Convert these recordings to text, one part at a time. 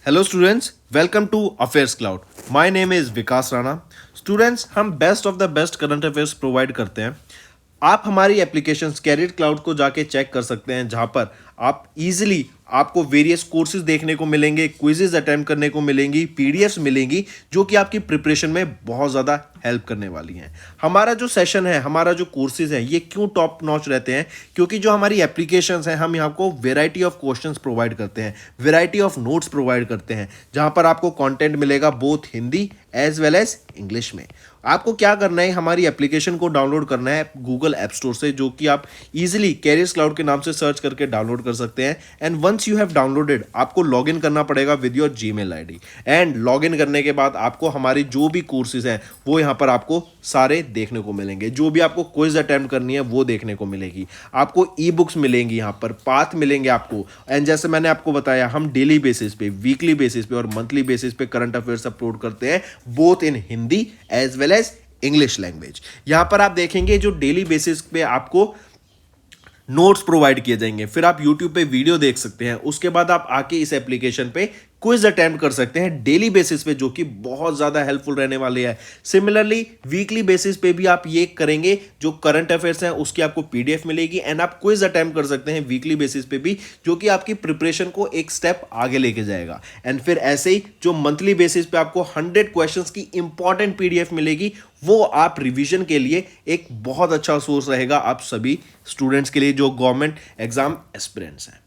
Hello students, welcome to affairs cloud. My name is Vikas Rana. Students, हम best of the best current affairs provide करते हैं। आप हमारी application career cloud को जाके चेक कर सकते हैं, जहां पर आप इजीली आपको वेरियस कोर्सेज देखने को मिलेंगे, क्विजेज अटेम्प्ट करने को मिलेंगी, पीडीएफ्स मिलेंगी जो कि आपकी प्रिपरेशन में बहुत ज़्यादा हेल्प करने वाली हैं। हमारा जो सेशन है, हमारा जो कोर्सेज है, ये क्यों टॉप नॉच रहते हैं? क्योंकि जो हमारी एप्लीकेशंस हैं, हम यहाँ को वेराइटी ऑफ क्वेश्चंस प्रोवाइड करते हैं, वेराइटी ऑफ नोट्स प्रोवाइड करते हैं, जहां पर आपको कंटेंट मिलेगा both Hindi as well as English में। आपको क्या करना है, हमारी एप्लीकेशन को डाउनलोड करना है गूगल ऐप स्टोर से, जो कि आप इजीली कैरियर्स क्लाउड के नाम से सर्च करके डाउनलोड कर सकते हैं। And once you have downloaded, आपको लॉगिन करना पड़ेगा with your Gmail ID. And login करने के बाद आपको हमारी जो भी कोर्सेज हैं वो यहाँ पर आपको सारे देखने को मिलेंगे। जो भी आपको क्विज अटेम्प्ट करनी है वो देखने को मिलेगी। आपको ई बुक्स मिलेंगी, यहाँ पर पाथ मिलेंगे आपको। एंड जैसे मैंने आपको बताया, हम डेली बेसिस पे, वीकली बेसिस पे और मंथली बेसिस पे करंट अफेयर्स अपलोड करते हैं, both in Hindi as well as English language. यहां पर आप देखेंगे जो डेली बेसिस पे आपको नोट्स प्रोवाइड किए जाएंगे, फिर आप यूट्यूब पे वीडियो देख सकते हैं, उसके बाद आप आके इस एप्लीकेशन पे क्विज अटेम्प्ट कर सकते हैं डेली बेसिस पे, जो कि बहुत ज़्यादा हेल्पफुल रहने वाले हैं। सिमिलरली वीकली बेसिस पे भी आप ये करेंगे, जो करंट अफेयर्स हैं उसकी आपको पीडीएफ मिलेगी एंड आप क्विज अटेम्प्ट कर सकते हैं वीकली बेसिस पे भी, जो कि आपकी प्रिपरेशन को एक स्टेप आगे लेके जाएगा। एंड फिर ऐसे ही जो मंथली बेसिस पे आपको 100 क्वेश्चंस की इंपॉर्टेंट पीडीएफ मिलेगी, वो आप रिवीजन के लिए एक बहुत अच्छा सोर्स रहेगा आप सभी स्टूडेंट्स के लिए जो गवर्नमेंट एग्जाम एस्पिरेंट्स हैं।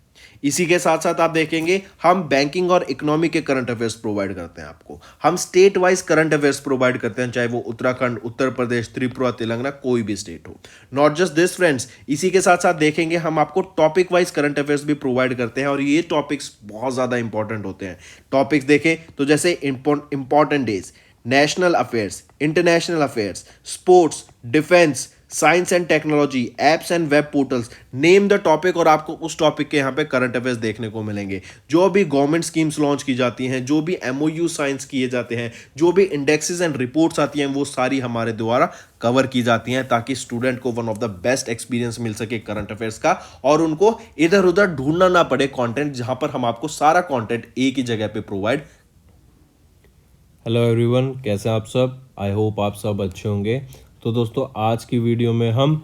इसी के साथ साथ आप देखेंगे, हम बैंकिंग और इकोनॉमी के करंट अफेयर्स प्रोवाइड करते हैं आपको। हम state wise current affairs provide करते हैं, चाहे वो उत्तराखंड, उत्तर प्रदेश, त्रिपुरा, तेलंगाना, कोई भी स्टेट हो। नॉट जस्ट दिस फ्रेंड्स, इसी के साथ साथ देखेंगे हम आपको टॉपिक वाइज करंट अफेयर्स भी प्रोवाइड करते हैं, और ये टॉपिक्स बहुत ज़्यादा इंपॉर्टेंट होते हैं। टॉपिक्स देखें तो जैसे important days, national affairs, international affairs, sports, defence, science and technology, apps and web portals, name the topic, और आपको उस टॉपिक के यहाँ पे करंट अफेयर्स देखने को मिलेंगे। जो भी गवर्नमेंट स्कीम्स लॉन्च की जाती हैं, जो भी एमओयू साइंस किए जाते हैं, जो भी इंडेक्सेस एंड रिपोर्ट्स आती हैं, वो सारी हमारे द्वारा कवर की जाती हैं, ताकि स्टूडेंट को one of the best experience मिल सके करंट अफेयर्स का, और उनको इधर उधर ढूंढना ना पड़े कंटेंट, जहां पर हम आपको सारा कंटेंट एक ही जगह पे प्रोवाइड। हेलो एवरीवन, कैसे हैं आप सब? आई होप आप सब अच्छे होंगे। तो दोस्तों, आज की वीडियो में हम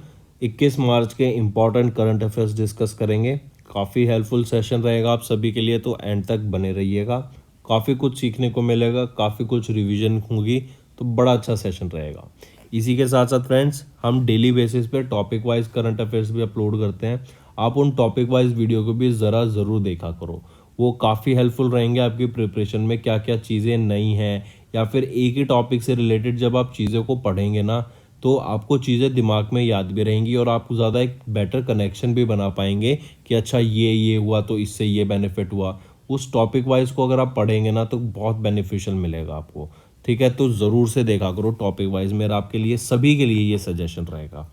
21 मार्च के इम्पॉर्टेंट करंट अफेयर्स डिस्कस करेंगे। काफ़ी हेल्पफुल सेशन रहेगा आप सभी के लिए, तो एंड तक बने रहिएगा। काफ़ी कुछ सीखने को मिलेगा, काफ़ी कुछ रिवीजन होगी, तो बड़ा अच्छा सेशन रहेगा। इसी के साथ साथ फ्रेंड्स, हम डेली बेसिस पे टॉपिक वाइज करंट अफेयर्स भी अपलोड करते हैं। आप उन टॉपिक वाइज वीडियो को भी ज़रूर देखा करो। वो काफ़ी हेल्पफुल रहेंगे आपकी प्रिपरेशन में। क्या क्या चीज़ें नई हैं, या फिर एक ही टॉपिक से रिलेटेड जब आप चीज़ों को पढ़ेंगे ना, तो आपको चीज़ें दिमाग में याद भी रहेंगी, और आप ज़्यादा एक बेटर कनेक्शन भी बना पाएंगे कि अच्छा ये हुआ तो इससे ये बेनिफिट हुआ। उस टॉपिक वाइज को अगर आप पढ़ेंगे ना, तो बहुत बेनिफिशियल मिलेगा आपको। ठीक है, तो ज़रूर से देखा करो टॉपिक वाइज। मेरा आपके लिए, सभी के लिए ये सजेशन रहेगा।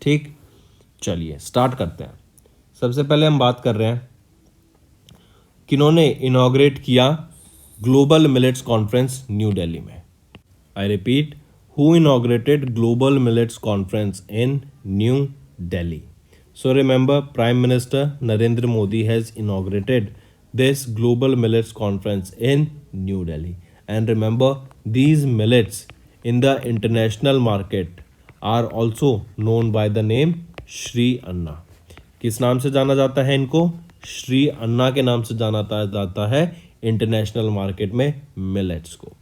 ठीक, चलिए स्टार्ट करते हैं। सबसे पहले हम बात कर रहे हैं किन्होंने इनॉग्रेट किया global millets conference New Delhi में। I repeat, who inaugurated global millets conference in New Delhi? So remember, prime minister Narendra Modi has inaugurated this global millets conference in New Delhi. And remember, these millets in the international market are also known by the name Shri Anna. किस नाम से जाना जाता है इनको? श्री अन्ना के नाम से जाना जाता है इंटरनेशनल मार्केट में मिलेट्स को।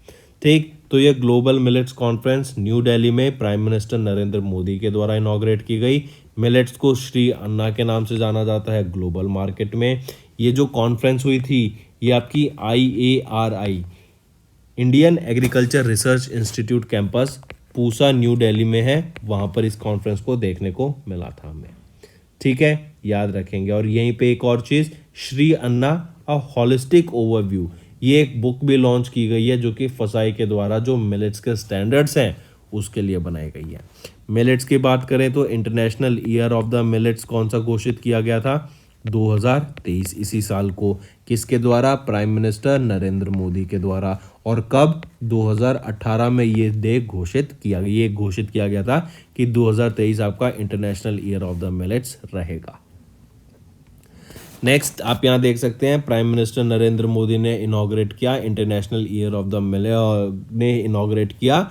ठीक, तो ये global millets conference New Delhi में प्राइम मिनिस्टर नरेंद्र मोदी के द्वारा इनॉग्रेट की गई। मिलेट्स को श्री अन्ना के नाम से जाना जाता है ग्लोबल मार्केट में। ये जो कॉन्फ्रेंस हुई थी, ये आपकी IARI, Indian agriculture research institute campus, Pusa new Delhi में है। वहाँ पर इस कॉन्फ्रेंस को देखने को मिला था हमें। ठीक है, याद रखेंगे। और यहीं पे एक और चीज़, श्री अन्ना अ हॉलिस्टिक ओवरव्यू, ये एक बुक भी लॉन्च की गई है, जो कि फसाई के द्वारा जो मिलेट्स के स्टैंडर्ड्स हैं उसके लिए बनाई गई है। मिलेट्स की बात करें तो international year of the millets कौन सा घोषित किया गया था? 2023, इसी साल को। किसके द्वारा? प्राइम मिनिस्टर नरेंद्र मोदी के द्वारा। और कब? 2018 में ये घोषित किया गया था कि 2023 आपका international year of the millets रहेगा। नेक्स्ट आप यहाँ देख सकते हैं प्राइम मिनिस्टर नरेंद्र मोदी ने इनॉग्रेट किया international year of the millet ने इनॉग्रेट किया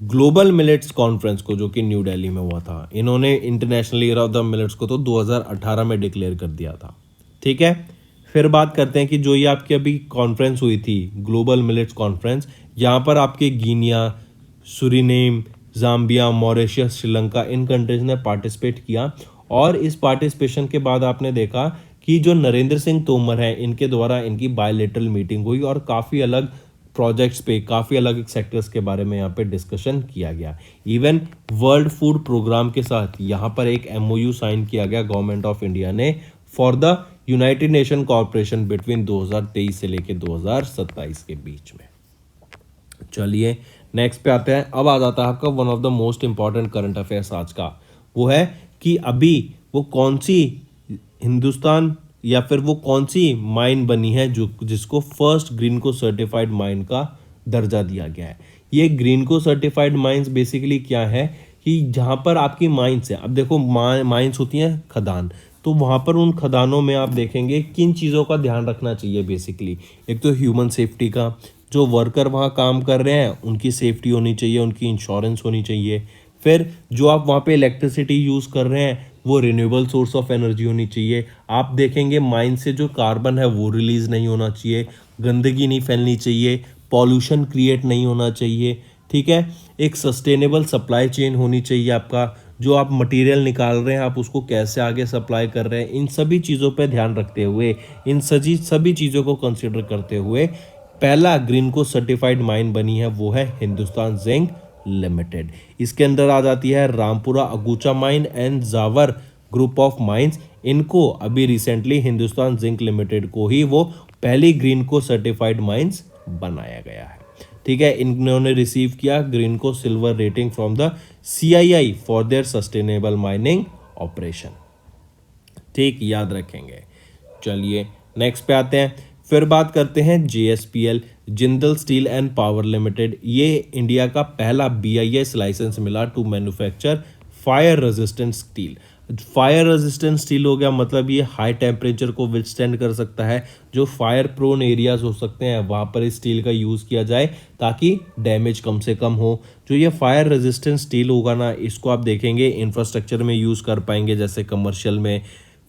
ग्लोबल मिलेट्स कॉन्फ्रेंस को, जो कि न्यू दिल्ली में हुआ था। इन्होंने international year of the millets को तो 2018 में डिक्लेयर कर दिया था। ठीक है, फिर बात करते हैं कि जो ये आपकी अभी कॉन्फ्रेंस हुई थी ग्लोबल मिलेट्स कॉन्फ्रेंस, यहाँ पर आपके Guinea, Suriname, Zambia, Mauritius, Sri Lanka, इन कंट्रीज ने पार्टिसिपेट किया। और इस पार्टिसिपेशन के बाद आपने देखा कि जो नरेंद्र सिंह तोमर हैं इनके द्वारा इनकी बायलेटरल मीटिंग हुई और काफ़ी अलग प्रोजेक्ट्स पे, काफ़ी अलग सेक्टर्स के बारे में यहाँ पे डिस्कशन किया गया। इवन वर्ल्ड फूड प्रोग्राम के साथ यहाँ पर एक MOU साइन किया गया गवर्नमेंट ऑफ इंडिया ने for the United nation corporation between 2023 से लेके 2027 के बीच में। चलिए नेक्स्ट पे आते हैं। अब आ जाता है आपका one of the most important current affairs आज का, वो है कि अभी वो कौन सी हिंदुस्तान या फिर वो कौन सी माइन बनी है जो जिसको फर्स्ट ग्रीनको सर्टिफाइड माइन का दर्जा दिया गया है। ये ग्रीनको सर्टिफाइड माइंस बेसिकली क्या है कि जहाँ पर आपकी माइंस है, अब देखो माइंस होती हैं खदान, तो वहाँ पर उन खदानों में आप देखेंगे किन चीज़ों का ध्यान रखना चाहिए बेसिकली। एक तो ह्यूमन सेफ्टी का, जो वर्कर वहाँ काम कर रहे हैं उनकी सेफ्टी होनी चाहिए, उनकी इंश्योरेंस होनी चाहिए। फिर जो आप वहाँ पे इलेक्ट्रिसिटी यूज़ कर रहे हैं वो रिन्यूएबल सोर्स ऑफ एनर्जी होनी चाहिए। आप देखेंगे माइन से जो कार्बन है वो रिलीज़ नहीं होना चाहिए, गंदगी नहीं फैलनी चाहिए, पॉल्यूशन क्रिएट नहीं होना चाहिए। ठीक है, एक सस्टेनेबल सप्लाई चेन होनी चाहिए आपका, जो आप मटेरियल निकाल रहे हैं आप उसको कैसे आगे सप्लाई कर रहे हैं, इन सभी चीज़ों पे ध्यान रखते हुए, इन सभी चीज़ों को कंसिडर करते हुए पहला ग्रीनको सर्टिफाइड माइन बनी है वो है हिंदुस्तान जिंक लिमिटेड। इसके अंदर आ जाती है Rampura Agucha mine and Zawar group of mines. इनको अभी रिसेंटली हिंदुस्तान जिंक लिमिटेड को ही वो पहली ग्रीनको सर्टिफाइड माइंस बनाया गया है। ठीक है, इन्होंने रिसीव किया Greenko silver rating from the CII for their sustainable mining operation. ठीक, याद रखेंगे। चलिए नेक्स्ट पे आते हैं। फिर बात करते हैं JSPL, Jindal steel and power limited. ये इंडिया का पहला BIS लाइसेंस मिला to manufacture fire resistant steel. Fire resistant steel हो गया, मतलब ये हाई टेम्परेचर को विथस्टैंड कर सकता है। जो फायर प्रोन एरियाज हो सकते हैं वहाँ पर इस स्टील का यूज़ किया जाए ताकि डैमेज कम से कम हो। जो ये फायर रेजिस्टेंट स्टील होगा ना, इसको आप देखेंगे इंफ्रास्ट्रक्चर में यूज़ कर पाएंगे, जैसे कमर्शियल में,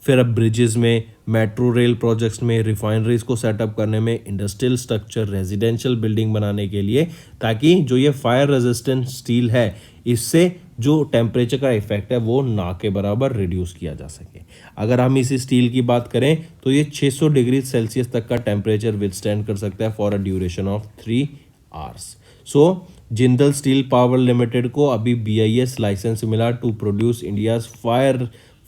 फिर अब ब्रिजेस में, मेट्रो रेल प्रोजेक्ट्स में, रिफाइनरीज को सेटअप करने में, इंडस्ट्रियल स्ट्रक्चर, रेजिडेंशियल बिल्डिंग बनाने के लिए, ताकि जो ये फायर रेजिस्टेंट स्टील है इससे जो टेम्परेचर का इफेक्ट है वो ना के बराबर रिड्यूस किया जा सके। अगर हम इसी स्टील की बात करें तो ये 600 डिग्री सेल्सियस तक का टेम्परेचर विथस्टैंड कर सकता है for a duration of 3 hours. So Jindal steel power limited को अभी BIS लाइसेंस मिला to produce India's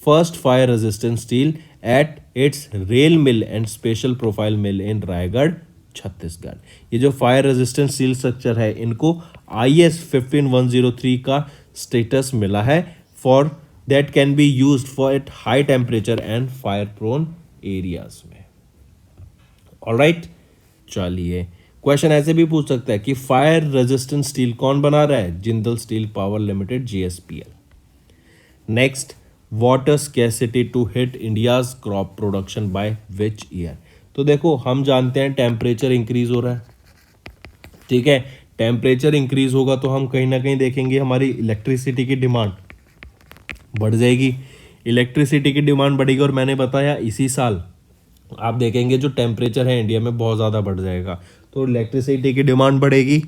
first fire resistant steel at its rail mill and special profile mill in Raigarh, Chhattisgarh. ये जो फायर रेजिस्टेंट स्टील स्ट्रक्चर है इनको IS 15103 का status मिला है for that can be used for at high temperature and fire prone areas में। Alright, चलिए question ऐसे भी पूछ सकता है कि फायर रेजिस्टेंट स्टील कौन बना रहा है? Jindal steel power limited, JSPL। Next, water scarcity to hit India's crop production by which year? तो देखो हम जानते हैं टेम्परेचर इंक्रीज हो रहा है। ठीक है, टेम्परेचर इंक्रीज होगा तो हम कहीं ना कहीं देखेंगे हमारी इलेक्ट्रिसिटी की डिमांड बढ़ जाएगी। इलेक्ट्रिसिटी की डिमांड बढ़ेगी और मैंने बताया इसी साल आप देखेंगे जो टेम्परेचर है इंडिया में बहुत ज़्यादा बढ़ जाएगा, तो इलेक्ट्रिसिटी की डिमांड बढ़ेगी,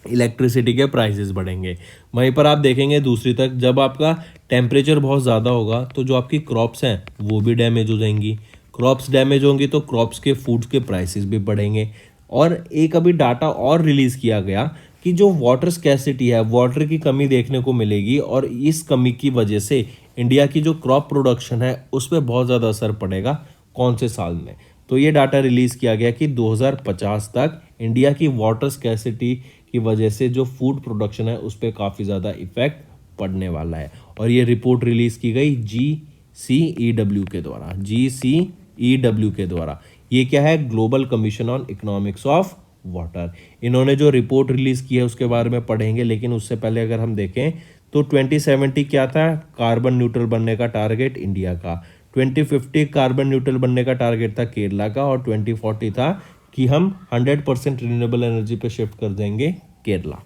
इलेक्ट्रिसिटी के प्राइसेस बढ़ेंगे। वहीं पर आप देखेंगे दूसरी तरफ जब आपका टेम्परेचर बहुत ज़्यादा होगा तो जो आपकी क्रॉप्स हैं वो भी डैमेज हो जाएंगी। क्रॉप्स डैमेज होंगी तो क्रॉप्स के फूड्स के प्राइसेस भी बढ़ेंगे। और एक अभी डाटा और रिलीज़ किया गया कि जो वाटर स्कैसिटी है, वाटर की कमी देखने को मिलेगी और इस कमी की वजह से इंडिया की जो क्रॉप प्रोडक्शन है उस पर बहुत ज़्यादा असर पड़ेगा। कौन से साल में? तो ये डाटा रिलीज़ किया गया कि 2050 तक इंडिया की वाटर स्कैसिटी की वजह से जो फूड प्रोडक्शन है उस पर काफ़ी ज़्यादा इफेक्ट पड़ने वाला है। और ये रिपोर्ट रिलीज़ की गई GCEW के द्वारा, GCEW के द्वारा। ये क्या है? Global commission on economics of water. इन्होंने जो रिपोर्ट रिलीज़ की है उसके बारे में पढ़ेंगे, लेकिन उससे पहले अगर हम देखें तो 2070 क्या था? कार्बन न्यूट्रल बनने का टारगेट इंडिया का। 2050 कार्बन न्यूट्रल बनने का टारगेट था केरला का, और 2040 था कि हम 100% रिन्यूएबल एनर्जी पे शिफ्ट कर देंगे केरला।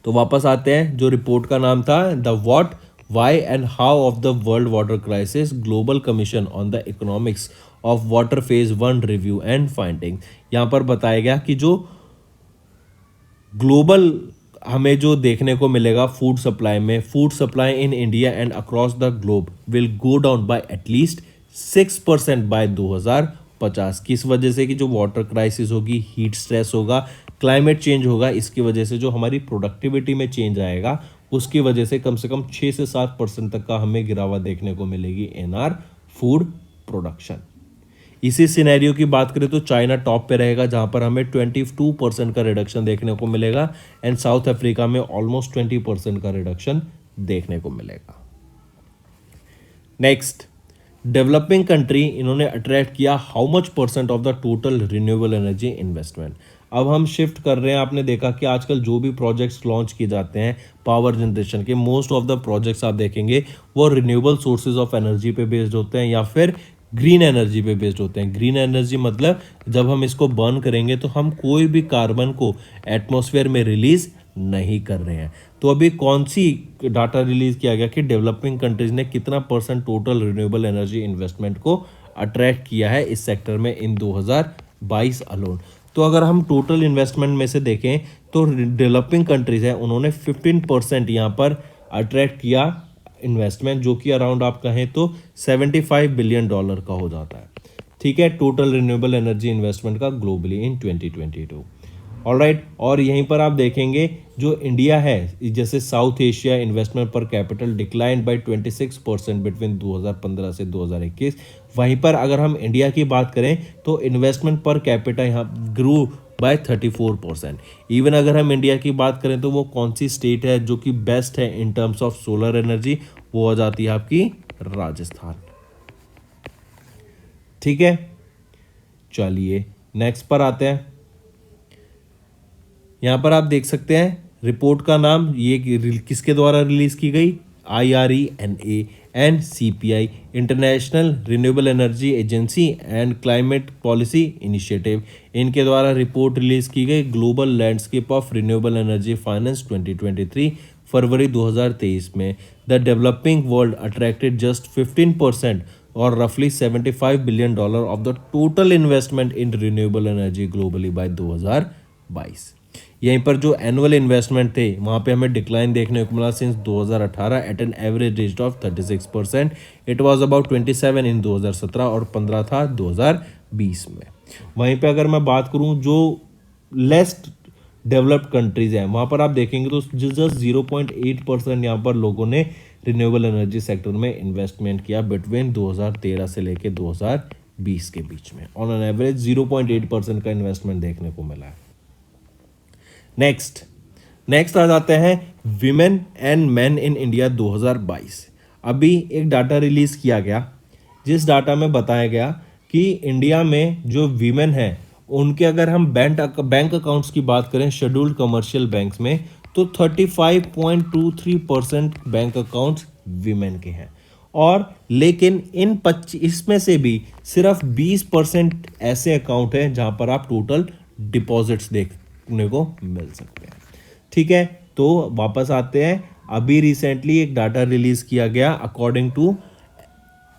तो वापस आते हैं, जो रिपोर्ट का नाम था the what why and how of the world water crisis, global commission on the economics of water phase 1 review and finding. यहाँ पर बताया गया कि जो ग्लोबल हमें जो देखने को मिलेगा फूड सप्लाई में, food supply in India and across the globe will go down by at least 6% by 2050। किस वजह से? कि जो वाटर क्राइसिस होगी, हीट स्ट्रेस होगा, क्लाइमेट चेंज होगा, इसकी वजह से जो हमारी प्रोडक्टिविटी में चेंज आएगा, उसकी वजह से कम 6 से 7% तक का हमें गिरावट देखने को मिलेगी इन आर फूड प्रोडक्शन। इसी सिनेरियो की बात करें तो चाइना टॉप पे रहेगा, जहां पर हमें 22% का रिडक्शन देखने को मिलेगा, एंड साउथ अफ्रीका में ऑलमोस्ट 20% का रिडक्शन देखने को मिलेगा। नेक्स्ट, डेवलपिंग कंट्री, इन्होंने अट्रैक्ट किया how much % of the total renewable energy investment. अब हम शिफ्ट कर रहे हैं, आपने देखा कि आजकल जो भी प्रोजेक्ट्स लॉन्च किए जाते हैं पावर जनरेशन के, मोस्ट ऑफ द प्रोजेक्ट्स आप देखेंगे वो रिन्यूएबल सोर्सेज ऑफ एनर्जी पे बेस्ड होते हैं या फिर ग्रीन एनर्जी पे बेस्ड होते हैं। ग्रीन एनर्जी मतलब जब हम इसको बर्न करेंगे तो हम कोई भी कार्बन को एटमॉस्फेयर में रिलीज नहीं कर रहे हैं। तो अभी कौन सी डाटा रिलीज किया गया कि डेवलपिंग कंट्रीज ने कितना % टोटल रिन्यूएबल एनर्जी इन्वेस्टमेंट को अट्रैक्ट किया है इस सेक्टर में इन 2022 अलोन। तो अगर हम टोटल इन्वेस्टमेंट में से देखें तो डेवलपिंग कंट्रीज हैं, उन्होंने 15% यहाँ पर अट्रैक्ट किया इन्वेस्टमेंट, जो कि अराउंड आप कहें तो $75 बिलियन का हो जाता है। ठीक है, टोटल रिन्यूएबल एनर्जी इन्वेस्टमेंट का ग्लोबली इन 2022। ऑलराइट, और यहीं पर आप देखेंगे जो इंडिया है, जैसे साउथ एशिया इन्वेस्टमेंट पर कैपिटल डिक्लाइन बाय 26% बिटवीन 2015 से 2021। वहीं पर अगर हम इंडिया की बात करें तो इन्वेस्टमेंट पर कैपिटा यहाँ ग्रू बाय 34%। इवन अगर हम इंडिया की बात करें तो वो कौन सी स्टेट है जो कि बेस्ट है in terms of solar energy, वो हो जाती है आपकी राजस्थान। ठीक है, चलिए नेक्स्ट पर आते हैं। यहां पर आप देख सकते हैं रिपोर्ट का नाम, ये किसके द्वारा रिलीज की गई? IRENA and CPI, international renewable energy agency and climate policy initiative, इनके द्वारा रिपोर्ट रिलीज की गई global landscape of renewable energy finance 2023 फरवरी 2023 में। The developing world attracted just 15% और रफली $75 billion of the total investment in renewable energy globally bye 2022। यहीं पर जो एनुअल इन्वेस्टमेंट थे वहाँ पे हमें डिक्लाइन देखने को मिला since 2018 at an average rate of 36%। It was about 27 in 2017 और 15 था 2020 में। वहीं पे अगर मैं बात करूँ जो लेस डेवलप्ड कंट्रीज हैं, वहाँ पर आप देखेंगे तो जस्ट 0.8% यहाँ पर लोगों ने रिन्यूएबल एनर्जी सेक्टर में इन्वेस्टमेंट किया बिटवीन 2013 से लेके 2020 के बीच में। ऑन एन एवरेज 0.8% का इन्वेस्टमेंट देखने को मिला है। नेक्स्ट आ जाते हैं women and man in India 2022। अभी एक डाटा रिलीज किया गया, जिस डाटा में बताया गया कि इंडिया में जो वीमेन है उनके अगर हम बैंक अकाउंट्स की बात करें शेड्यूल्ड कमर्शियल बैंक्स में तो 35.23% बैंक अकाउंट्स वीमेन के हैं, और लेकिन इसमें से भी सिर्फ 20% ऐसे अकाउंट हैं जहां पर आप टोटल डिपॉजिट्स देखने को मिल सकते हैं। ठीक है, तो वापस आते हैं। अभी रिसेंटली एक डाटा रिलीज किया गया according to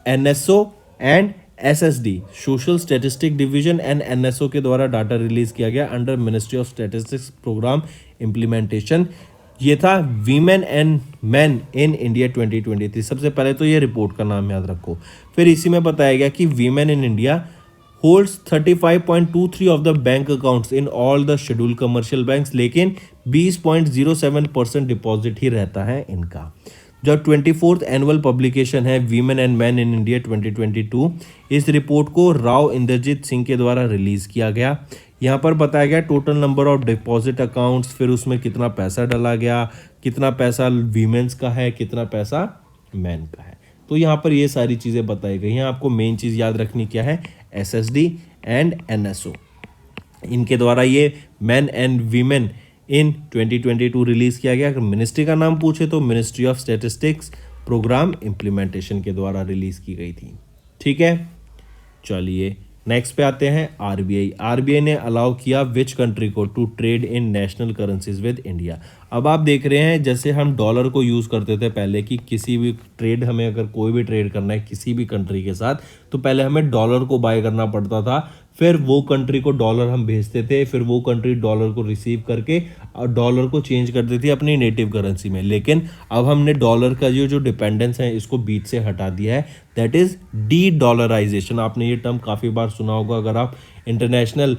NSO and SSD, social statistic division and NSO के द्वारा डाटा रिलीज किया गया under ministry of statistics programme implementation. ये था women and man in India 2023। सबसे पहले तो ये रिपोर्ट का नाम याद रखो। फिर इसी में बताया गया कि women in India holds 35.23 of the bank accounts in all the scheduled commercial banks, लेकिन 20.07% डिपॉजिट ही रहता है इनका। जो 24th एनुअल पब्लिकेशन है women and man in India 2022, इस रिपोर्ट को राव इंद्रजीत सिंह के द्वारा रिलीज किया गया। यहाँ पर बताया गया total number of deposit accounts, फिर उसमें कितना पैसा डाला गया, कितना पैसा वीमेंस का है, कितना पैसा मैन का है। तो यहाँ पर ये सारी चीज़ें बताई गई हैं। आपको मेन चीज़ याद रखनी क्या है, SSD एंड NSO, इनके द्वारा ये man and women in 2022 release किया गया। अगर मिनिस्ट्री का नाम पूछे तो ministry of statistics programme implementation के द्वारा रिलीज़ की गई थी। ठीक है, चलिए नेक्स्ट पे आते हैं। आरबीआई ने अलाउ किया विच कंट्री को to trade in national currencies with India. अब आप देख रहे हैं जैसे हम डॉलर को यूज़ करते थे पहले कि किसी भी ट्रेड, हमें अगर कोई भी ट्रेड करना है किसी भी कंट्री के साथ, तो पहले हमें डॉलर को बाय करना पड़ता था, फिर वो कंट्री को डॉलर हम भेजते थे, फिर वो कंट्री डॉलर को रिसीव करके डॉलर को चेंज कर देती थी अपनी नेटिव करेंसी में। लेकिन अब हमने डॉलर का जो डिपेंडेंस है इसको बीच से हटा दिया है, दैट इज़ डी डॉलराइजेशन। आपने ये टर्म काफ़ी बार सुना होगा अगर आप इंटरनेशनल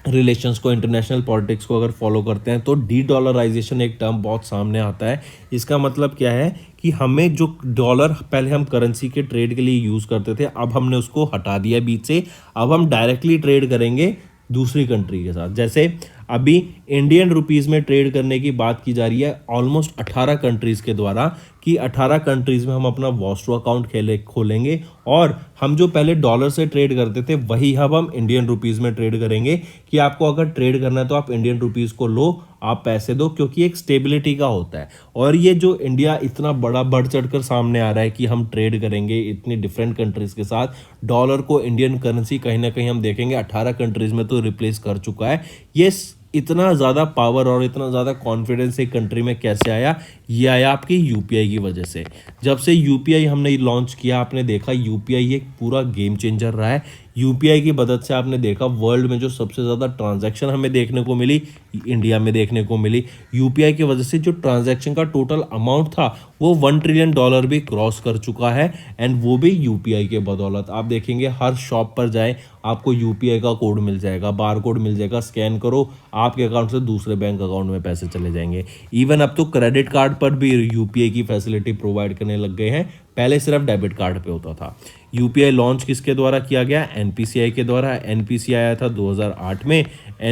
रिलेशंस को, इंटरनेशनल पॉलिटिक्स को अगर फॉलो करते हैं, तो डी डॉलराइजेशन एक टर्म बहुत सामने आता है। इसका मतलब क्या है कि हमें जो डॉलर पहले हम करेंसी के ट्रेड के लिए यूज़ करते थे, अब हमने उसको हटा दिया बीच से। अब हम डायरेक्टली ट्रेड करेंगे दूसरी कंट्री के साथ। जैसे अभी इंडियन रुपीज़ में ट्रेड करने की बात की जा रही है ऑलमोस्ट 18 कंट्रीज़ के द्वारा, कि 18 कंट्रीज़ में हम अपना वॉस्ट्रो अकाउंट खोलेंगे और हम जो पहले डॉलर से ट्रेड करते थे वही अब हम इंडियन रुपीज़ में ट्रेड करेंगे। कि आपको अगर ट्रेड करना है तो आप इंडियन रुपीज़ को लो, आप पैसे दो, क्योंकि एक स्टेबिलिटी का होता है। और ये जो इंडिया इतना बड़ा बढ़ चढ़कर सामने आ रहा है कि हम ट्रेड करेंगे इतनी डिफरेंट कंट्रीज़ के साथ, डॉलर को इंडियन करेंसी कहीं ना कहीं हम देखेंगे 18 कंट्रीज़ में तो रिप्लेस कर चुका है। ये इतना ज़्यादा पावर और इतना ज़्यादा कॉन्फिडेंस एक कंट्री में कैसे आया? ये आया आपकी यूपीआई की वजह से। जब से यूपीआई हमने लॉन्च किया, आपने देखा यूपीआई एक पूरा गेम चेंजर रहा है। यूपीआई की मदद से आपने देखा वर्ल्ड में जो सबसे ज़्यादा ट्रांजैक्शन हमें देखने को मिली, इंडिया में देखने को मिली। यूपीआई की वजह से जो ट्रांजैक्शन का टोटल अमाउंट था वो $1 ट्रिलियन भी क्रॉस कर चुका है, एंड वो भी यूपीआई के बदौलत। आप देखेंगे हर शॉप पर जाएं, आपको यूपीआई का कोड मिल जाएगा, बार कोड मिल जाएगा, स्कैन करो, आपके अकाउंट से दूसरे बैंक अकाउंट में पैसे चले जाएंगे। इवन अब तो क्रेडिट कार्ड पर भी यूपीआई की फैसिलिटी प्रोवाइड करने लग गए हैं, पहले सिर्फ डेबिट कार्ड पे होता था। यूपीआई लॉन्च किसके द्वारा किया गया? एनपीसीआई के द्वारा। एनपीसीआई आया था 2008 में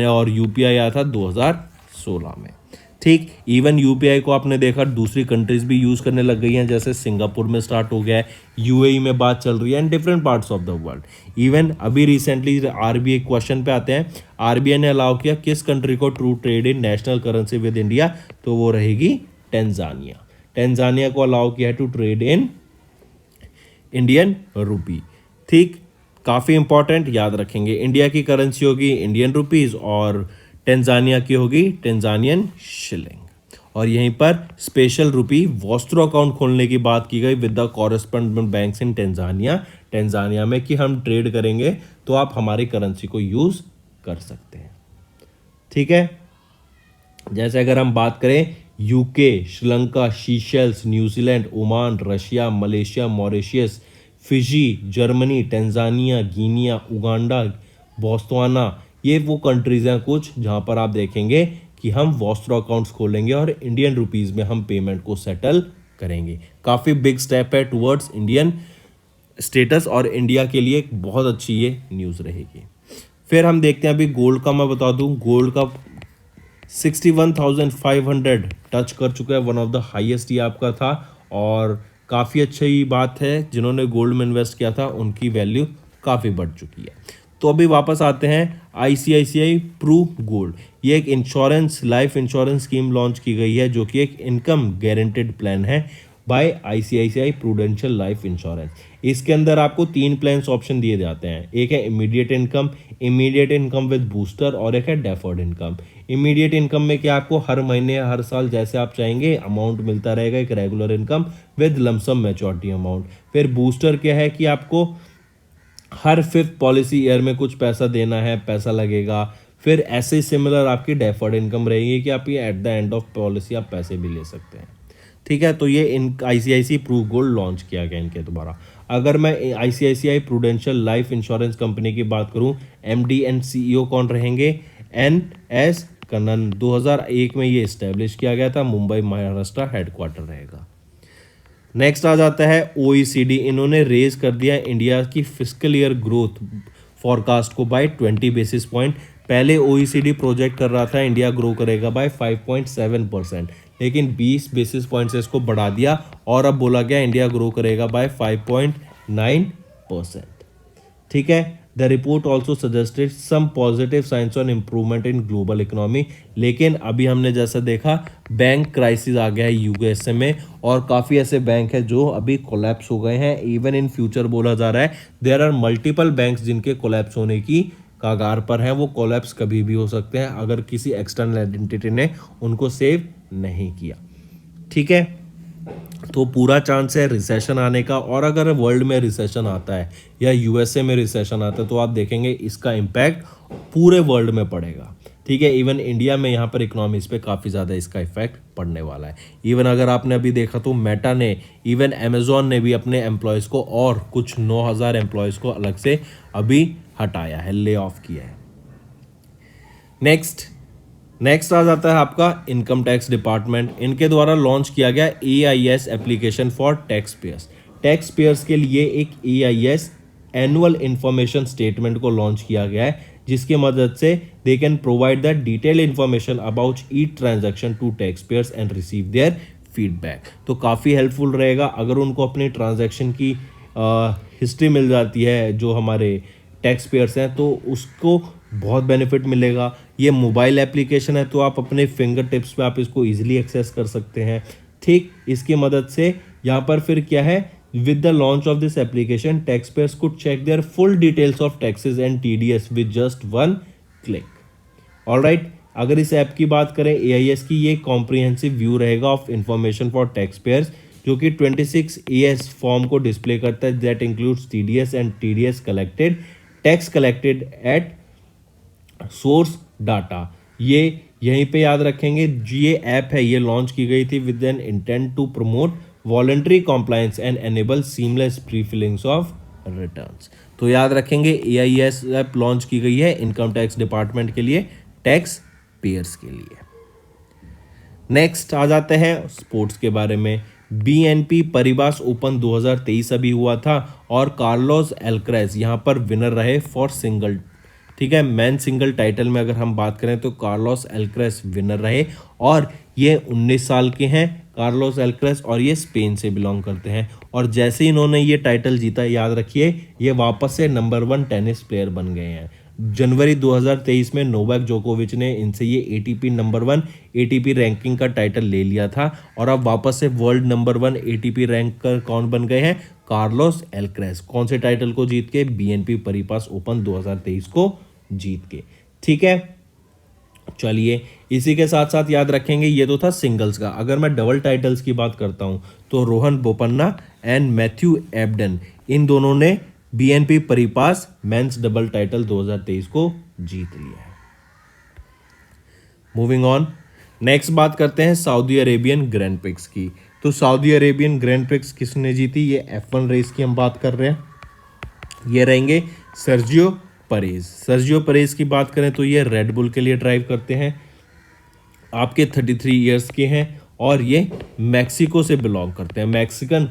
और यूपीआई आया था 2016 में। ठीक, इवन यूपीआई को आपने देखा दूसरी कंट्रीज भी यूज़ करने लग गई हैं, जैसे सिंगापुर में स्टार्ट हो गया है, यूएई में बात चल रही है, and different parts of the world. Even अभी रिसेंटली आरबीआई क्वेश्चन पे आते हैं, आरबीआई ने अलाउ किया किस कंट्री को true trade in national currency with India? तो वो रहेगी टेंजानिया। टेंजानिया को अलाउ किया है to trade in Indian rupee. ठीक, काफ़ी इंपॉर्टेंट, याद रखेंगे। इंडिया की करेंसी होगी इंडियन रुपीज़ और टेंजानिया की होगी टेंजानियन शिलिंग। और यहीं पर स्पेशल रुपी वॉस्ट्रो अकाउंट खोलने की बात की गई with the correspondent banks in Tanzania में, कि हम ट्रेड करेंगे तो आप हमारी करेंसी को यूज़ कर सकते हैं। ठीक है, जैसे अगर हम बात करें UK, Sri Lanka, Seychelles, New Zealand, Oman, Russia, Malaysia, Mauritius, Fiji, Germany, Tanzania, Guinea, Uganda, Botswana, ये वो कंट्रीज़ हैं कुछ जहाँ पर आप देखेंगे कि हम वॉस्ट्रो अकाउंट्स खोलेंगे और इंडियन रुपीज़ में हम पेमेंट को सेटल करेंगे। काफ़ी बिग स्टेप है टुवर्ड्स इंडियन स्टेटस, और इंडिया के लिए एक बहुत अच्छी ये न्यूज़ रहेगी। फिर हम देखते हैं, अभी गोल्ड का मैं बता दूं, गोल्ड का 61,500 टच कर चुका है, वन ऑफ द हाईएस्ट ये आपका था। और काफ़ी अच्छी बात है, जिन्होंने गोल्ड में इन्वेस्ट किया था उनकी वैल्यू काफ़ी बढ़ चुकी है। तो अभी वापस आते हैं आईसीआईसीआई प्रू गोल्ड। ये एक insurance, life insurance scheme launch की गई है, जो कि एक इनकम गारंटेड प्लान है by ICICI Prudential life insurance. इसके अंदर आपको 3 प्लान्स ऑप्शन दिए जाते हैं। एक है इमीडिएट इनकम विद बूस्टर, और एक है डेफर्ड इनकम। इमीडिएट इनकम में क्या आपको हर महीने हर साल जैसे आप चाहेंगे अमाउंट मिलता रहेगा, एक regular income with lump sum maturity amount. फिर बूस्टर क्या है कि आपको हर 5th पॉलिसी ईयर में कुछ पैसा देना है, पैसा लगेगा। फिर ऐसे ही सिमिलर आपकी डेफर्ड इनकम रहेगी कि आप ये at the end of policy आप पैसे भी ले सकते हैं। ठीक है, तो ये इन आईसीआईसीआई प्रू गोल्ड लॉन्च किया गया इनके द्वारा। अगर मैं ICICI Prudential life insurance company की बात करूं, एमडी एंड सीईओ कौन रहेंगे? एनएस कन्नन। 2001 में ये इस्टेब्लिश किया गया था, मुंबई महाराष्ट्र हेडक्वार्टर रहेगा। नेक्स्ट आ जाता है ओईसीडी। इन्होंने रेज कर दिया इंडिया की फिस्कल ईयर ग्रोथ फॉरकास्ट को बाय 20 बेसिस पॉइंट। पहले ओईसीडी प्रोजेक्ट कर रहा था इंडिया ग्रो करेगा बाय 5.7%, लेकिन 20 बेसिस पॉइंट से इसको बढ़ा दिया और अब बोला गया इंडिया ग्रो करेगा बाय 5.9%। ठीक है, the report also suggested some positive signs on improvement in global economy. लेकिन अभी हमने जैसा देखा बैंक क्राइसिस आ गया है यूएसए में, और काफ़ी ऐसे बैंक हैं जो अभी कोलैप्स हो गए हैं। इवन इन फ्यूचर बोला जा रहा है देयर आर मल्टीपल बैंक्स जिनके कोलैप्स होने की कागार पर हैं। वो कोलैप्स कभी भी हो सकते हैं अगर किसी एक्सटर्नल आइडेंटिटी ने उनको सेव नहीं किया। ठीक है, तो पूरा चांस है रिसेशन आने का। और अगर वर्ल्ड में रिसेशन आता है या यूएसए में रिसेशन आता है तो आप देखेंगे इसका इम्पैक्ट पूरे वर्ल्ड में पड़ेगा। ठीक है, इवन इंडिया में यहाँ पर इकोनॉमीज पे काफ़ी ज़्यादा इसका इफेक्ट पड़ने वाला है। इवन अगर आपने अभी देखा तो मेटा ने, इवन अमेजोन ने भी अपने एम्प्लॉयज़ को और कुछ 9,000 एम्प्लॉयज़ को अलग से अभी हटाया है, ले ऑफ किया है। नेक्स्ट आ जाता है आपका इनकम टैक्स डिपार्टमेंट। इनके द्वारा लॉन्च किया गया AIS application for tax payers. Tax payers के लिए एक AIS एनुअल इंफॉर्मेशन स्टेटमेंट को लॉन्च किया गया है, जिसकी मदद से they can provide the detail information about each transaction to tax payers and receive their feedback. तो काफ़ी हेल्पफुल रहेगा अगर उनको अपने ट्रांजैक्शन की हिस्ट्री मिल जाती है जो हमारे टैक्स पेयर्स हैं, तो उसको बहुत बेनिफिट मिलेगा। ये मोबाइल एप्लीकेशन है तो आप अपने फिंगर टिप्स पे आप इसको इजीली एक्सेस कर सकते हैं। ठीक, इसकी मदद से यहाँ पर फिर क्या है, with the launch of this application tax payers could check their full details of taxes and TDS with just one click. Alright, अगर इस ऐप की बात करें AIS की, ये कॉम्प्रिहेंसिव व्यू रहेगा of information for tax payers, जो कि 26 AS फॉर्म को डिस्प्ले करता है। That includes TDS and TDS collected, tax collected at source data. ये यहीं पे याद रखेंगे। ये ऐप है, ये लॉन्च की गई थी with an intent to promote voluntary compliance and enable seamless pre fillings of returns. तो याद रखेंगे AIS ऐप लॉन्च की गई है इनकम टैक्स डिपार्टमेंट के लिए, टैक्स पेयर्स के लिए। नेक्स्ट आ जाते हैं स्पोर्ट्स के बारे में। BNP परिबास ओपन 2023 अभी हुआ था और कार्लोस एल्क्रेज यहाँ पर विनर रहे फॉर सिंगल। ठीक है, मैन सिंगल टाइटल में अगर हम बात करें तो कार्लोस एल्क्रेज विनर रहे, और ये 19 साल के हैं कार्लोस एल्क्रेज, और ये स्पेन से बिलोंग करते हैं। और जैसे ही इन्होंने ये टाइटल जीता, याद रखिए ये वापस से नंबर 1 टेनिस प्लेयर बन गए हैं। जनवरी 2023 में नोवाक जोकोविच ने इनसे ये ATP नंबर 1 ATP रैंकिंग का टाइटल ले लिया था, और अब वापस से वर्ल्ड नंबर 1 ATP रैंकर कौन बन गए हैं, कार्लोस एल्क्रेज। कौन से टाइटल को जीत के, BNP परिबास ओपन 2023 को जीत के। ठीक है, चलिए इसी के साथ साथ याद रखेंगे ये तो था सिंगल्स का। अगर मैं डबल टाइटल्स की बात करता हूं तो Rohan Bopanna and Matthew Ebden, इन दोनों ने BNP Paribas men's double title 2023 को जीत लिया है। मूविंग ऑन, नेक्स्ट बात करते हैं सऊदी अरेबियन ग्रैंड प्रिक्स की। तो सऊदी अरेबियन ग्रैंड प्रिक्स किसने जीती, ये F1 रेस की हम बात कर रहे हैं। ये रहेंगे सर्जियो परेज की बात करें तो ये रेड बुल के लिए ड्राइव करते हैं। आपके 33 इयर्स के हैं और ये मैक्सिको से बिलोंग करते हैं। मैक्सिकन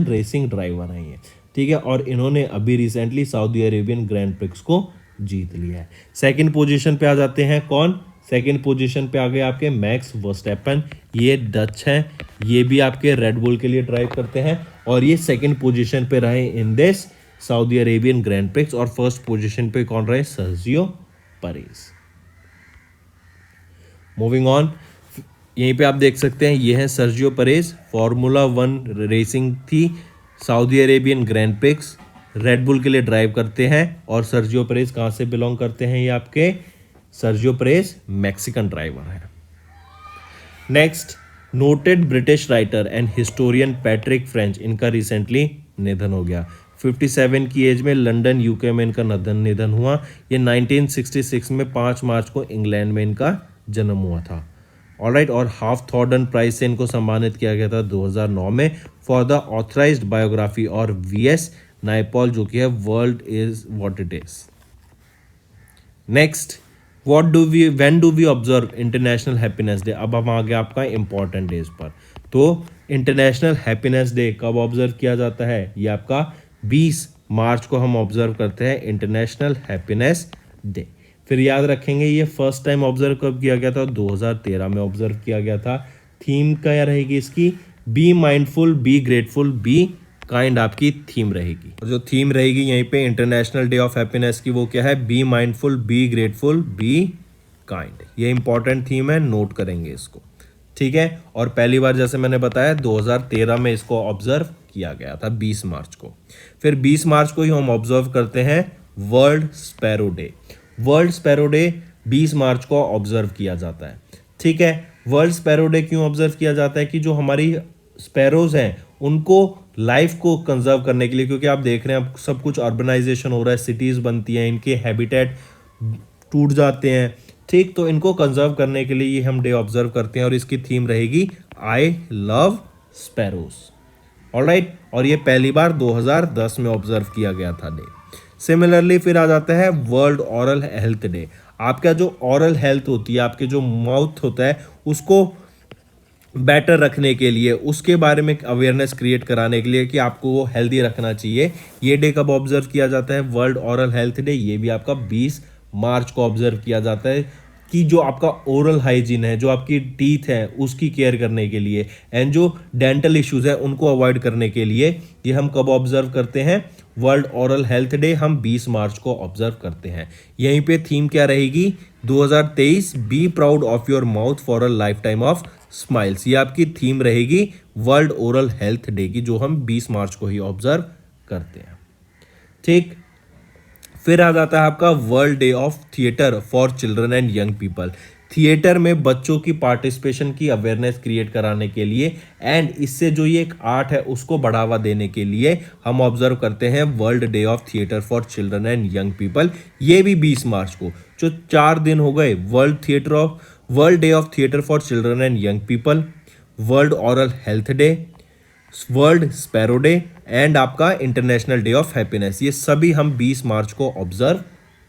रेसिंग ड्राइवर हैं ये। ठीक है, और इन्होंने अभी recently Saudi Arabian grand prix को जीत लिया है। सेकंड पोजीशन पे आ जाते हैं कौन, सेकंड पोजीशन पे आ गए आपके मैक्स वर्स्टैपन। ये डच हैं, ये भी आपके रेड बुल के लिए ड्राइव करते हैं, और ये सेकंड पोजीशन पे रहे in this Saudi Arabian grand prix. और फर्स्ट पोजीशन पे कौन रहे, सर्जियो परेज। मूविंग ऑन, यहीं पे आप देख सकते हैं ये है सर्जियो परेज। फार्मूला 1 रेसिंग थी, Saudi Arabian grand prix, red bull के लिए ड्राइव करते हैं। और सर्जियो परेज कहाँ से बिलोंग करते हैं, ये आपके सर्जियो परेज मैक्सिकन ड्राइवर है। Next, noted British writer and historian Patrick French, इनका रिसेंटली निधन हो गया। 57 की एज में लंदन UK में इनका निधन हुआ। ये 1966 में 5 मार्च को इंग्लैंड में इनका जन्म हुआ था। ऑलराइट, और हाफ थॉर्डन प्राइज से इनको सम्मानित किया गया था 2009 में फॉर द ऑथराइज्ड बायोग्राफी, और VS नाइपॉल जो कि है world is what it is. Next, when do we observe international happiness day. अब हम आ गए आपका इंपॉर्टेंट डेज पर। तो इंटरनेशनल हैप्पीनेस डे कब ऑब्जर्व किया जाता है, ये आपका 20 मार्च को हम ऑब्जर्व करते हैं इंटरनेशनल हैप्पीनेस डे। फिर याद रखेंगे ये फर्स्ट टाइम ऑब्जर्व कब किया गया था, 2013 में ऑब्जर्व किया गया था। थीम क्या रहेगी इसकी, be mindful, be grateful, be kind आपकी थीम रहेगी। और जो थीम रहेगी यहीं पे इंटरनेशनल डे ऑफ हैप्पीनेस की, वो क्या है, be mindful, be grateful, be kind. ये इंपॉर्टेंट थीम है, नोट करेंगे इसको, ठीक है। और पहली बार जैसे मैंने बताया 2013 में इसको ऑब्जर्व किया गया था 20 मार्च को। फिर 20 मार्च को ही हम ऑब्जर्व करते हैं world sparrow day. World sparrow day 20 मार्च को ऑब्जर्व किया जाता है, ठीक है। वर्ल्ड स्पैरो डे क्यों ऑब्जर्व किया जाता है कि जो हमारी स्पैरोज हैं उनको लाइफ को कंजर्व करने के लिए, क्योंकि आप देख रहे हैं अब सब कुछ अर्बनाइजेशन हो रहा है, सिटीज बनती हैं, इनके हैबिटेट टूट जाते हैं, ठीक। तो इनको कंजर्व करने के लिए ये हम डे ऑब्जर्व करते हैं और इसकी थीम रहेगी आई लव स्पैरोज, ऑलराइट। और ये पहली बार 2010 में ऑब्जर्व किया गया था डे। सिमिलरली फिर आ जाता है वर्ल्ड ओरल हेल्थ डे। आपका जो ओरल हेल्थ होती है, आपके जो माउथ होता है, उसको बेटर रखने के लिए, उसके बारे में अवेयरनेस क्रिएट कराने के लिए कि आपको वो हेल्दी रखना चाहिए। ये डे कब ऑब्जर्व किया जाता है, वर्ल्ड ओरल हेल्थ डे। ये भी आपका 20 मार्च को ऑब्जर्व किया जाता है कि जो आपका ओरल हाइजीन है, जो आपकी टीथ है, उसकी केयर करने के लिए, एंड जो डेंटल इश्यूज है उनको अवॉइड करने के लिए ये हम कब ऑब्जर्व करते हैं, वर्ल्ड ओरल हेल्थ डे हम 20 मार्च को ऑब्जर्व करते हैं। यहीं पे थीम क्या रहेगी, 2023 be proud of your mouth for a life time of smiles. ये आपकी थीम रहेगी वर्ल्ड ओरल हेल्थ डे की, जो हम 20 मार्च को ही ऑब्जर्व करते हैं, ठीक। फिर आ जाता है आपका world day of theatre for children and young people. Theatre में बच्चों की पार्टिसिपेशन की अवेयरनेस क्रिएट कराने के लिए एंड इससे जो ये एक आर्ट है उसको बढ़ावा देने के लिए हम ऑब्जर्व करते हैं world day of theatre for children and young people. ये भी 20 मार्च को, जो 4 दिन हो गए, world day of theatre for children and young people, world oral health day, world sparrow day and आपका इंटरनेशनल डे ऑफ हैप्पीनेस। ये सभी हम 20 मार्च को ऑब्जर्व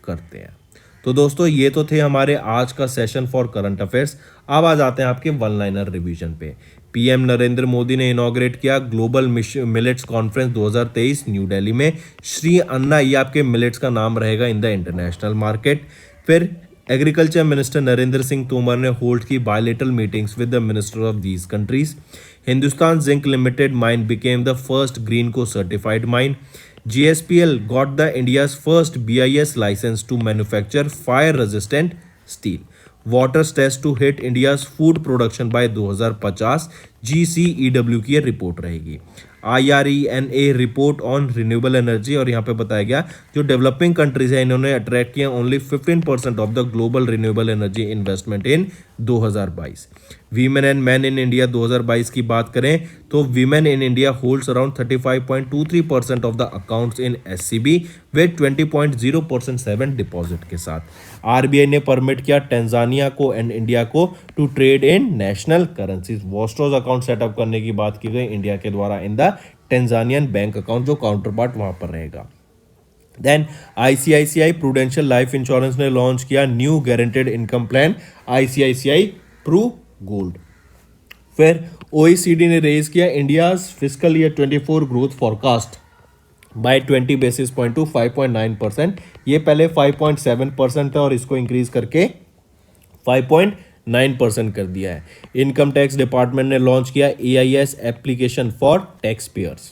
करते हैं। तो दोस्तों ये तो थे हमारे आज का सेशन फॉर करंट अफेयर्स। अब आ जाते हैं आपके वन लाइनर रिवीजन पे। पीएम नरेंद्र मोदी ने इनॉग्रेट किया global millets conference 2023 New Delhi में। श्री अन्ना, ये आपके मिलेट्स का नाम रहेगा इन द इंटरनेशनल मार्केट। फिर एग्रीकल्चर मिनिस्टर नरेंद्र सिंह तोमर ने होल्ड की bilateral meetings with the minister of these countries. Hindustan zinc limited mine became the first green co certified mine. GSPL got the India's first BIS license to manufacture fire-resistant steel. Water test to hit India's food production by 2050 GCEW की report रहेगी। IRENA report on renewable energy, और यहाँ पे बताया गया जो developing countries है इन्होंने अट्रैक्ट किया only 15% of the global renewable energy investment in 2022। Women and man in India 2022 की बात करें तो women in India holds around 35.23% of the accounts in SCB with 20.0% 7 deposit के साथ। RBI ने परमिट किया टेंजानिया को एंड इंडिया को to trade in national currencies. Vostros account setup करने की बात की गई इंडिया के द्वारा in the Tanzanian bank account, जो काउंटर पार्ट वहां पर रहेगा। Then ICICI Prudential life insurance ने लॉन्च किया new guaranteed income plan ICICI Pru Gold. फिर OECD ने रेज किया India fiscal year 24 growth forecast by 20 basis point to 5.9%। ये पहले 5.7% था और इसको इंक्रीज करके 5.9% कर दिया है। इनकम टैक्स डिपार्टमेंट ने लॉन्च किया AIS application for tax payers.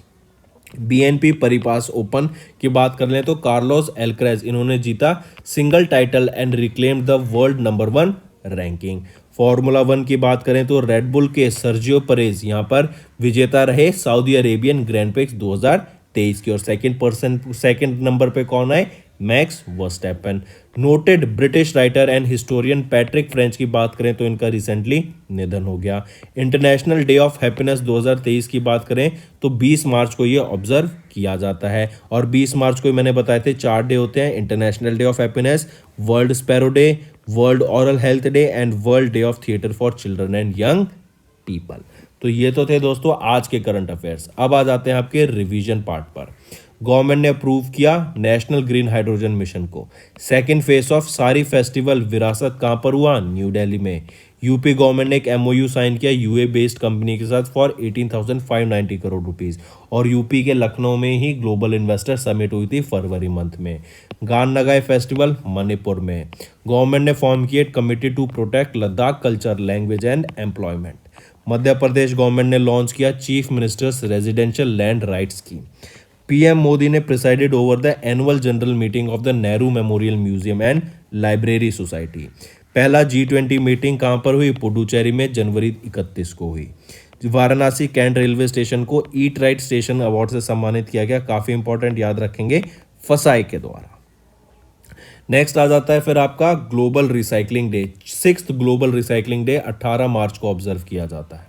BNP Paribas open की बात कर लें तो कार्लोस एल्क्रेज इन्होंने जीता single title and reclaimed the world number 1 ranking. Formula 1 की बात करें तो रेडबुल के सर्जियो परेज यहाँ पर विजेता रहे सऊदी अरेबियन ग्रैंड प्रिक्स 2023 की। और सेकंड नंबर पे कौन आए, max Verstappen. Noted British writer and historian Patrick French की बात करें तो इनका रिसेंटली निधन हो गया। इंटरनेशनल डे ऑफ हैप्पीनेस 2023 की बात करें तो 20 मार्च को ये ऑब्जर्व किया जाता है। और 20 मार्च को मैंने बताए थे 4 डे होते हैं, international day of happiness, world sparrow day, world oral health day and world day of theatre for children and young people. तो ये तो थे दोस्तों आज के करंट अफेयर्स। अब आ जाते हैं आपके रिवीजन पार्ट पर। गवर्नमेंट ने अप्रूव किया नेशनल ग्रीन हाइड्रोजन मिशन को। सेकंड फेज ऑफ सारी फेस्टिवल विरासत कहाँ पर हुआ, न्यू दिल्ली में। यूपी गवर्नमेंट ने एक MOU साइन किया UA बेस्ड कंपनी के साथ फॉर 18,590 करोड़ रुपीस। और यूपी के लखनऊ में ही ग्लोबल इन्वेस्टर समिट हुई थी फरवरी मंथ में। गान नगाई फेस्टिवल मणिपुर में। गवर्नमेंट ने फॉर्म किया committee to protect Ladakh culture, language and employment. Madhya Pradesh government ने लॉन्च किया chief minister's residential land rights scheme. PM Modi ने presided over the annual general meeting of the Nehru memorial museum and library society. पहला G20 meeting कहाँ पर हुई? पुडुचेरी में जनवरी 31 को हुई। वाराणसी कैंट रेलवे स्टेशन को ईट राइट स्टेशन अवार्ड से सम्मानित किया गया। काफ़ी इंपॉर्टेंट, याद रखेंगे, फसाई के द्वारा। नेक्स्ट आ जाता है फिर आपका global recycling day. 6th global recycling day 18 मार्च को ऑब्जर्व किया जाता है।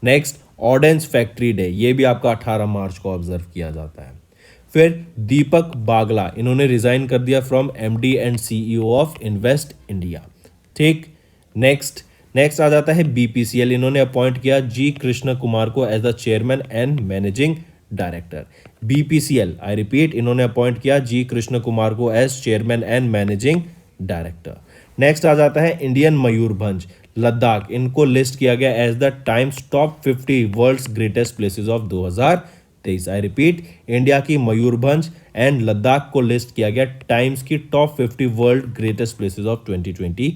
नेक्स्ट ऑर्डेंस फैक्ट्री डे, ये भी आपका 18 मार्च को ऑब्जर्व किया जाता है। फिर दीपक बागला, इन्होंने रिजाइन कर दिया from MD and CEO of invest India. ठीक, नेक्स्ट आ जाता है BPCL, इन्होंने अपॉइंट किया G कृष्ण कुमार को as the chairman and managing director. BPCL, I repeat, इन्होंने अपॉइंट किया G कृष्ण कुमार को as chairman and managing director. Next आ जाता है इंडियन मयूरभंज लद्दाख, इनको लिस्ट किया गया as the Times top 50 world's greatest places of 2023। I repeat, India की मयूरभंज एंड लद्दाख को लिस्ट किया गया टाइम्स की top 50 world greatest places of 2023।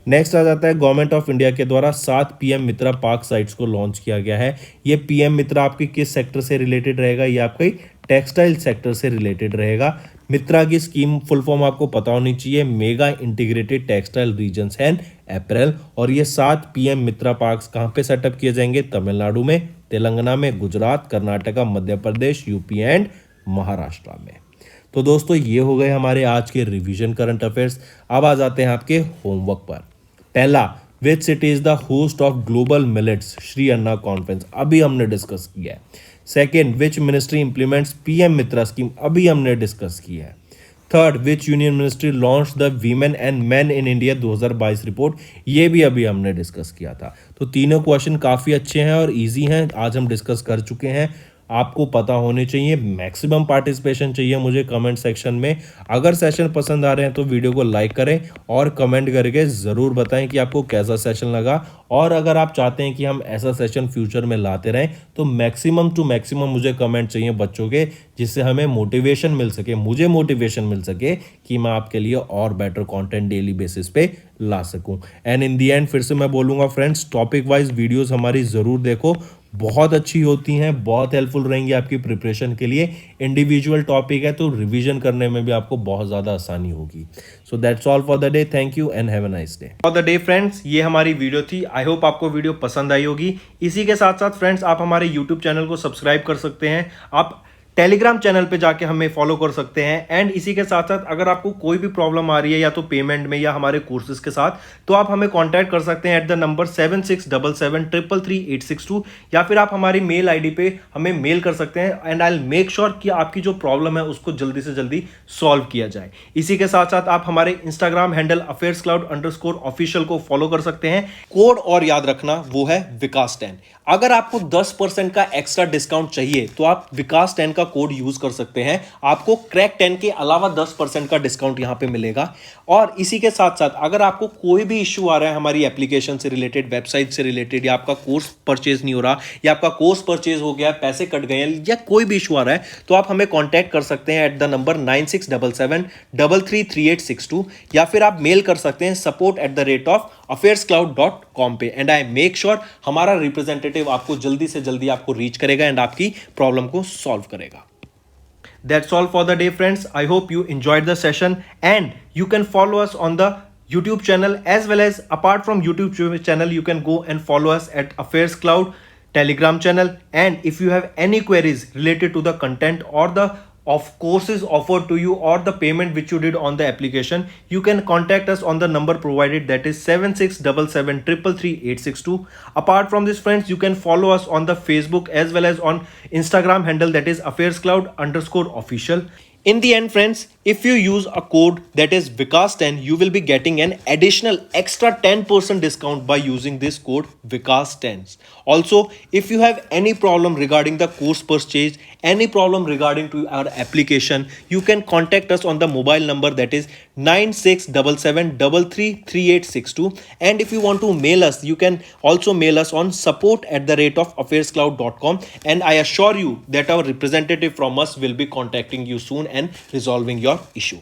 Next आ जाता है गवर्नमेंट ऑफ इंडिया के द्वारा 7 PM मित्रा पार्क साइट्स को लॉन्च किया गया है। ये PM मित्रा आपकी किस सेक्टर से रिलेटेड रहेगा? ये आपके टेक्सटाइल सेक्टर से रिलेटेड रहेगा। मित्रा की स्कीम फुल फॉर्म आपको पता होनी चाहिए, mega integrated textile regions and apparel. और ये 7 PM मित्रा पार्क्स कहाँ पे सेटअप किए जाएंगे? तमिलनाडु में, तेलंगाना में, गुजरात, कर्नाटका, मध्य प्रदेश, UP एंड महाराष्ट्र में। तो दोस्तों ये हो गए हमारे आज के रिवीजन करंट अफेयर्स। अब आ जाते हैं आपके होमवर्क पर। पहला, which city is the host of global millets Shri Anna conference, अभी हमने डिस्कस किया है। Second, which ministry implements PM Mitra scheme, अभी हमने डिस्कस किया है। Third, which union ministry launch the women and man in India 2022 report, ये भी अभी हमने डिस्कस किया था। तो तीनों क्वेश्चन काफ़ी अच्छे हैं और इजी हैं, आज हम डिस्कस कर चुके हैं। आपको पता होने चाहिए, मैक्सिमम पार्टिसिपेशन चाहिए मुझे कमेंट सेक्शन में। अगर सेशन पसंद आ रहे हैं तो वीडियो को लाइक करें और कमेंट करके ज़रूर बताएं कि आपको कैसा सेशन लगा। और अगर आप चाहते हैं कि हम ऐसा सेशन फ्यूचर में लाते रहें तो मैक्सिमम टू मैक्सिमम मुझे कमेंट चाहिए बच्चों के, जिससे हमें मोटिवेशन मिल सके, मुझे मोटिवेशन मिल सके कि मैं आपके लिए और बेटर कंटेंट डेली बेसिस पे ला सकूं। एंड इन दी एंड फिर से मैं बोलूँगा फ्रेंड्स, टॉपिक वाइज वीडियोस हमारी ज़रूर देखो, बहुत अच्छी होती हैं, बहुत हेल्पफुल रहेंगी आपकी प्रिपरेशन के लिए। इंडिविजुअल टॉपिक है तो रिवीजन करने में भी आपको बहुत ज़्यादा आसानी होगी। So that's all for the day, thank you and have a nice day. For the day friends, ये हमारी वीडियो थी। आई होप आपको वीडियो पसंद आई होगी। इसी के साथ साथ फ्रेंड्स, आप हमारे यूट्यूब चैनल को सब्सक्राइब कर सकते हैं, आप टेलीग्राम चैनल पे जाके हमें फॉलो कर सकते हैं। एंड इसी के साथ साथ अगर आपको कोई भी प्रॉब्लम आ रही है या तो पेमेंट में या हमारे कोर्सेज के साथ, तो आप हमें कांटेक्ट कर सकते हैं एट द नंबर 7677333862, या फिर आप हमारी मेल आईडी पे हमें मेल कर सकते हैं। And I will make sure कि आपकी जो प्रॉब्लम है उसको जल्दी से जल्दी सॉल्व किया जाए। इसी के साथ साथ आप हमारे इंस्टाग्राम हैंडल affairscloud_official को फॉलो कर सकते हैं। कोड और याद रखना, वो है विकास10। अगर आपको 10% का एक्स्ट्रा डिस्काउंट चाहिए तो आप विकास10 का कोड यूज कर सकते हैं, आपको क्रैक 10 के अलावा 10% का डिस्काउंट यहां पे मिलेगा। और इसी के साथ साथ अगर आपको कोई भी इश्यू आ रहा है हमारी एप्लीकेशन से रिलेटेड, वेबसाइट से रिलेटेड, या आपका कोर्स परचेज नहीं हो रहा, या आपका कोर्स परचेज हो गया, पैसे कट गए हैं, या कोई भी इशू आ रहा है, तो आप हमें कॉन्टैक्ट कर सकते हैं एट द नंबर 9677333862, या फिर आप मेल कर सकते हैं support@affairscloud.com पे। एंड आई मेक श्योर हमारा रिप्रेजेंटेटिव आपको जल्दी से जल्दी आपको रीच करेगा एंड आपकी प्रॉब्लम को सॉल्व करेगा। That's all for the day, friends. I hope you enjoyed the session, and you can follow us on the YouTube channel, as well as apart from YouTube channel, you can go and follow us at Affairs Cloud Telegram channel. And if you have any queries related to the content or the of courses offered to you or the payment which you did on the application, you can contact us on the number provided, that is 7677333862. Apart from this friends, you can follow us on the Facebook as well as on Instagram handle, that is affairscloud_official. In the end friends, if you use a code that is Vikas10, you will be getting an additional extra 10% discount by using this code Vikas10. Also, if you have any problem regarding the course purchase, any problem regarding to our application, you can contact us on the mobile number, that is 9677333862. And if you want to mail us, you can also mail us on support@affairscloud.com, and I assure you that our representative from us will be contacting you soon and resolving your issue.